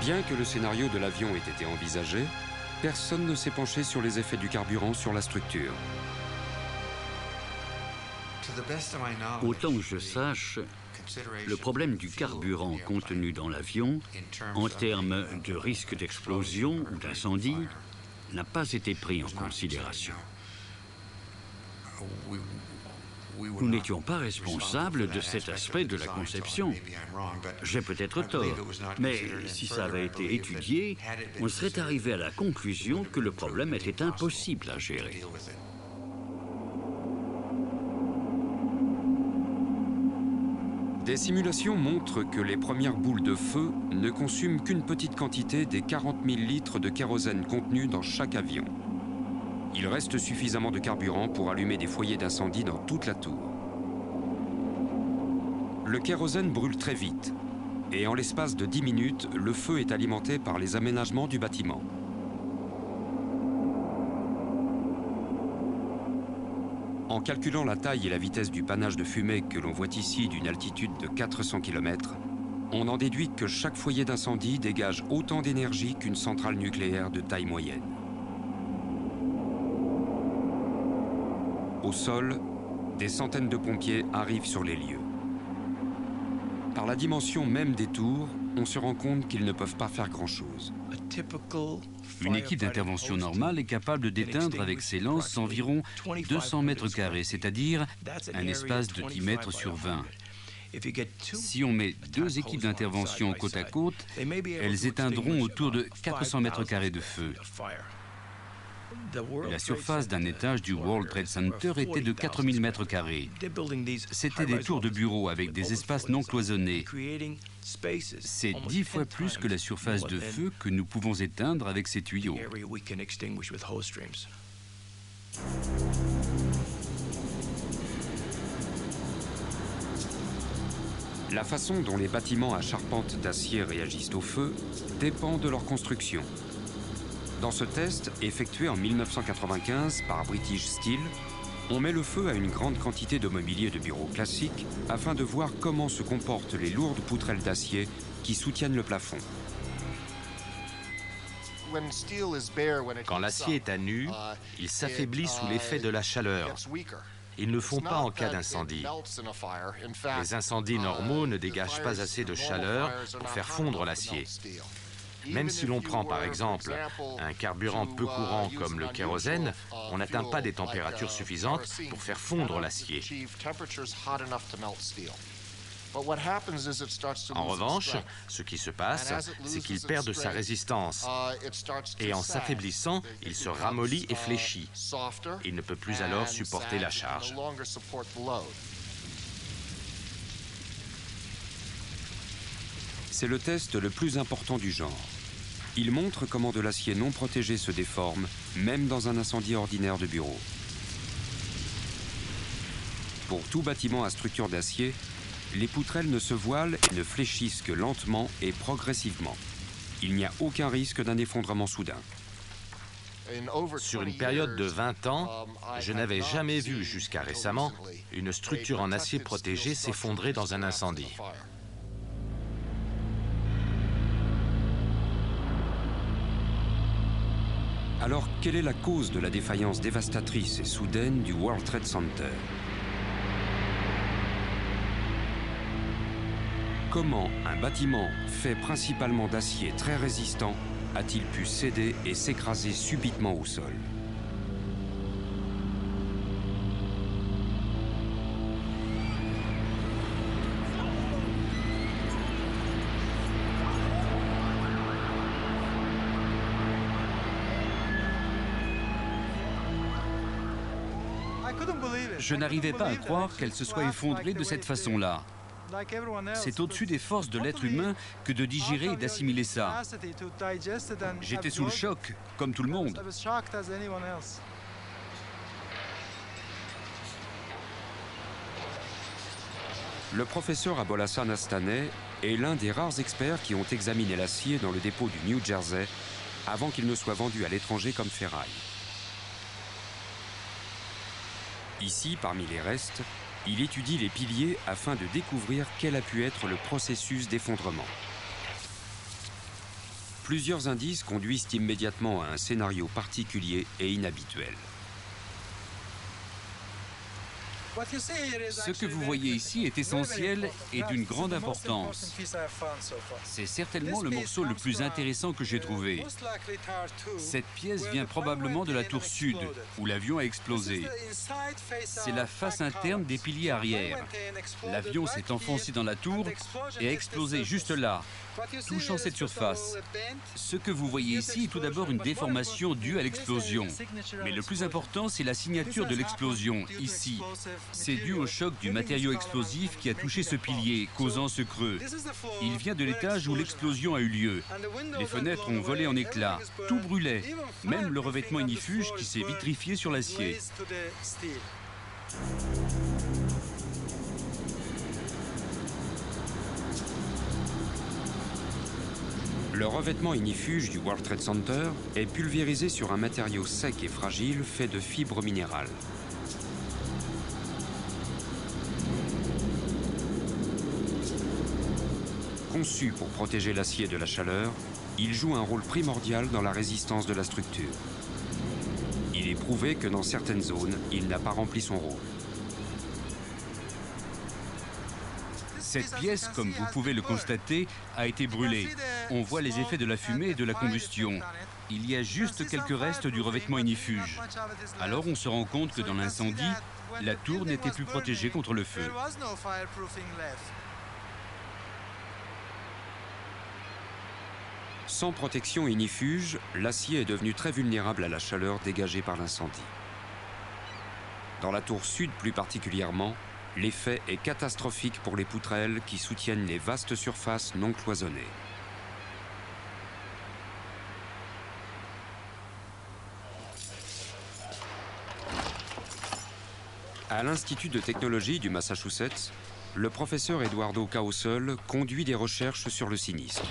Bien que le scénario de l'avion ait été envisagé, personne ne s'est penché sur les effets du carburant sur la structure. Autant que je sache, le problème du carburant contenu dans l'avion, en termes de risque d'explosion ou d'incendie, n'a pas été pris en considération. Nous n'étions pas responsables de cet aspect de la conception. J'ai peut-être tort, mais si ça avait été étudié, on serait arrivé à la conclusion que le problème était impossible à gérer. Des simulations montrent que les premières boules de feu ne consument qu'une petite quantité des 40 000 litres de kérosène contenus dans chaque avion. Il reste suffisamment de carburant pour allumer des foyers d'incendie dans toute la tour. Le kérosène brûle très vite et en l'espace de 10 minutes, le feu est alimenté par les aménagements du bâtiment. En calculant la taille et la vitesse du panache de fumée que l'on voit ici d'une altitude de 400 km, on en déduit que chaque foyer d'incendie dégage autant d'énergie qu'une centrale nucléaire de taille moyenne. Au sol, des centaines de pompiers arrivent sur les lieux. Par la dimension même des tours, on se rend compte qu'ils ne peuvent pas faire grand-chose. Une équipe d'intervention normale est capable d'éteindre avec ses lances environ 200 mètres carrés, c'est-à-dire un espace de 10 mètres sur 20. Si on met deux équipes d'intervention côte à côte, elles éteindront autour de 400 mètres carrés de feu. La surface d'un étage du World Trade Center était de 4000 mètres carrés. C'était des tours de bureaux avec des espaces non cloisonnés. C'est 10 fois plus que la surface de feu que nous pouvons éteindre avec ces tuyaux. La façon dont les bâtiments à charpente d'acier réagissent au feu dépend de leur construction. Dans ce test, effectué en 1995 par British Steel, on met le feu à une grande quantité de mobilier de bureau classique afin de voir comment se comportent les lourdes poutrelles d'acier qui soutiennent le plafond. Quand l'acier est à nu, il s'affaiblit sous l'effet de la chaleur. Ils ne font pas en cas d'incendie. Les incendies normaux ne dégagent pas assez de chaleur pour faire fondre l'acier. Même si l'on prend par exemple un carburant peu courant comme le kérosène, on n'atteint pas des températures suffisantes pour faire fondre l'acier. En revanche, ce qui se passe, c'est qu'il perd de sa résistance. Et en s'affaiblissant, il se ramollit et fléchit. Il ne peut plus alors supporter la charge. C'est le test le plus important du genre. Il montre comment de l'acier non protégé se déforme, même dans un incendie ordinaire de bureau. Pour tout bâtiment à structure d'acier, les poutrelles ne se voilent et ne fléchissent que lentement et progressivement. Il n'y a aucun risque d'un effondrement soudain. Sur une période de 20 ans, je n'avais jamais vu jusqu'à récemment une structure en acier protégé s'effondrer dans un incendie. Alors, quelle est la cause de la défaillance dévastatrice et soudaine du World Trade Center? Comment un bâtiment fait principalement d'acier très résistant a-t-il pu céder et s'écraser subitement au sol? Je n'arrivais pas à croire qu'elle se soit effondrée de cette façon-là. C'est au-dessus des forces de l'être humain que de digérer et d'assimiler ça. J'étais sous le choc, comme tout le monde. Le professeur Abolhassan Astaneh est l'un des rares experts qui ont examiné l'acier dans le dépôt du New Jersey avant qu'il ne soit vendu à l'étranger comme ferraille. Ici, parmi les restes, il étudie les piliers afin de découvrir quel a pu être le processus d'effondrement. Plusieurs indices conduisent immédiatement à un scénario particulier et inhabituel. Ce que vous voyez ici est essentiel et d'une grande importance. C'est certainement le morceau le plus intéressant que j'ai trouvé. Cette pièce vient probablement de la tour sud, où l'avion a explosé. C'est la face interne des piliers arrière. L'avion s'est enfoncé dans la tour et a explosé juste là, touchant cette surface. Ce que vous voyez ici est tout d'abord une déformation due à l'explosion. Mais le plus important, c'est la signature de l'explosion, ici. C'est dû au choc du matériau explosif qui a touché ce pilier, causant ce creux. Il vient de l'étage où l'explosion a eu lieu. Les fenêtres ont volé en éclats. Tout brûlait, même le revêtement ignifuge qui s'est vitrifié sur l'acier. Le revêtement ignifuge du World Trade Center est pulvérisé sur un matériau sec et fragile fait de fibres minérales. Conçu pour protéger l'acier de la chaleur, il joue un rôle primordial dans la résistance de la structure. Il est prouvé que dans certaines zones, il n'a pas rempli son rôle. Cette pièce, comme vous pouvez le constater, a été brûlée. On voit les effets de la fumée et de la combustion. Il y a juste quelques restes du revêtement ignifuge. Alors on se rend compte que dans l'incendie, la tour n'était plus protégée contre le feu. Sans protection ignifuge, l'acier est devenu très vulnérable à la chaleur dégagée par l'incendie. Dans la tour sud plus particulièrement, l'effet est catastrophique pour les poutrelles qui soutiennent les vastes surfaces non cloisonnées. À l'Institut de technologie du Massachusetts, le professeur Eduardo Causel conduit des recherches sur le sinistre.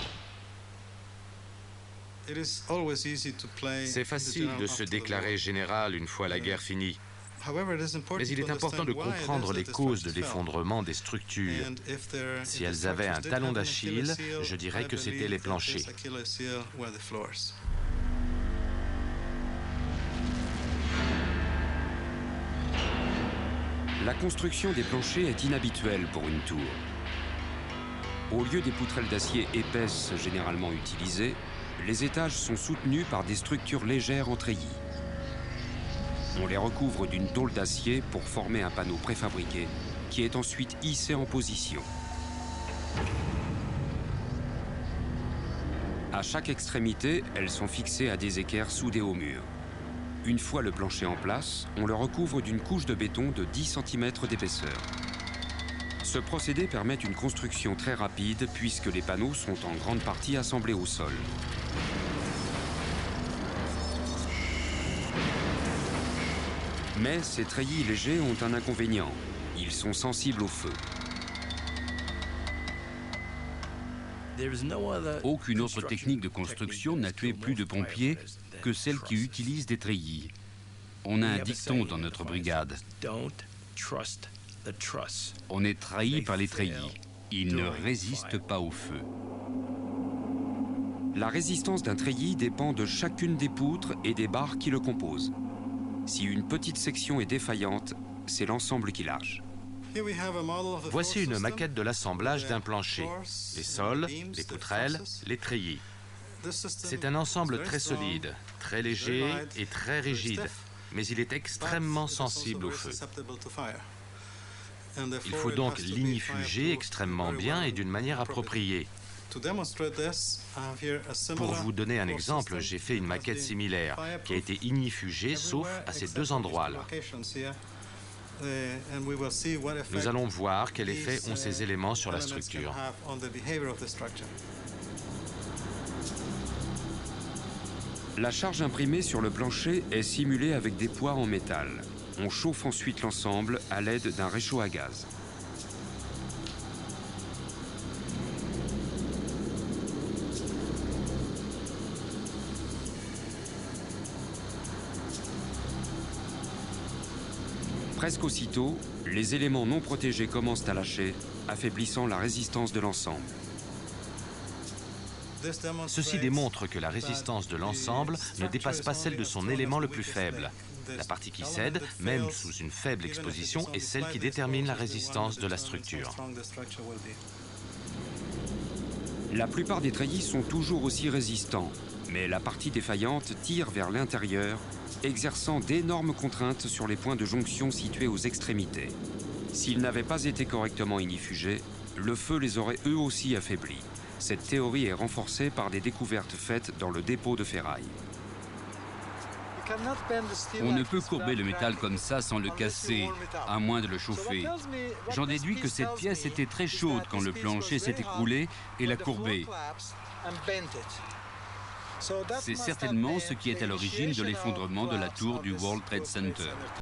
C'est facile de se déclarer général une fois la guerre finie. Mais il est important de comprendre les causes de l'effondrement des structures. Si elles avaient un talon d'Achille, je dirais que c'était les planchers. La construction des planchers est inhabituelle pour une tour. Au lieu des poutrelles d'acier épaisses généralement utilisées, les étages sont soutenus par des structures légères en treillis. On les recouvre d'une tôle d'acier pour former un panneau préfabriqué qui est ensuite hissé en position. À chaque extrémité, elles sont fixées à des équerres soudés au mur. Une fois le plancher en place, on le recouvre d'une couche de béton de 10 cm d'épaisseur. Ce procédé permet une construction très rapide puisque les panneaux sont en grande partie assemblés au sol. Mais ces treillis légers ont un inconvénient. Ils sont sensibles au feu. Aucune autre technique de construction n'a tué plus de pompiers que celle qui utilise des treillis. On a un dicton dans notre brigade. On est trahi par les treillis. Ils ne résistent pas au feu. La résistance d'un treillis dépend de chacune des poutres et des barres qui le composent. Si une petite section est défaillante, c'est l'ensemble qui lâche. Voici une maquette de l'assemblage d'un plancher. Les sols, les poutrelles, les treillis. C'est un ensemble très solide, très léger et très rigide, mais il est extrêmement sensible au feu. Il faut donc l'ignifuger extrêmement bien et d'une manière appropriée. Pour vous donner un exemple, j'ai fait une maquette similaire qui a été ignifugée sauf à ces deux endroits-là. Nous allons voir quel effet ont ces éléments sur la structure. La charge imprimée sur le plancher est simulée avec des poids en métal. On chauffe ensuite l'ensemble à l'aide d'un réchaud à gaz. Presque aussitôt, les éléments non protégés commencent à lâcher, affaiblissant la résistance de l'ensemble. Ceci démontre que la résistance de l'ensemble ne dépasse pas celle de son élément le plus faible. La partie qui cède, même sous une faible exposition, est celle qui détermine la résistance de la structure. La plupart des treillis sont toujours aussi résistants, mais la partie défaillante tire vers l'intérieur, exerçant d'énormes contraintes sur les points de jonction situés aux extrémités. S'ils n'avaient pas été correctement ignifugés, le feu les aurait eux aussi affaiblis. Cette théorie est renforcée par des découvertes faites dans le dépôt de ferraille. On ne peut courber le métal comme ça sans le casser, à moins de le chauffer. J'en déduis que cette pièce était très chaude quand le plancher s'est écroulé et l'a courbée. C'est certainement ce qui est à l'origine de l'effondrement de la tour du World Trade Center.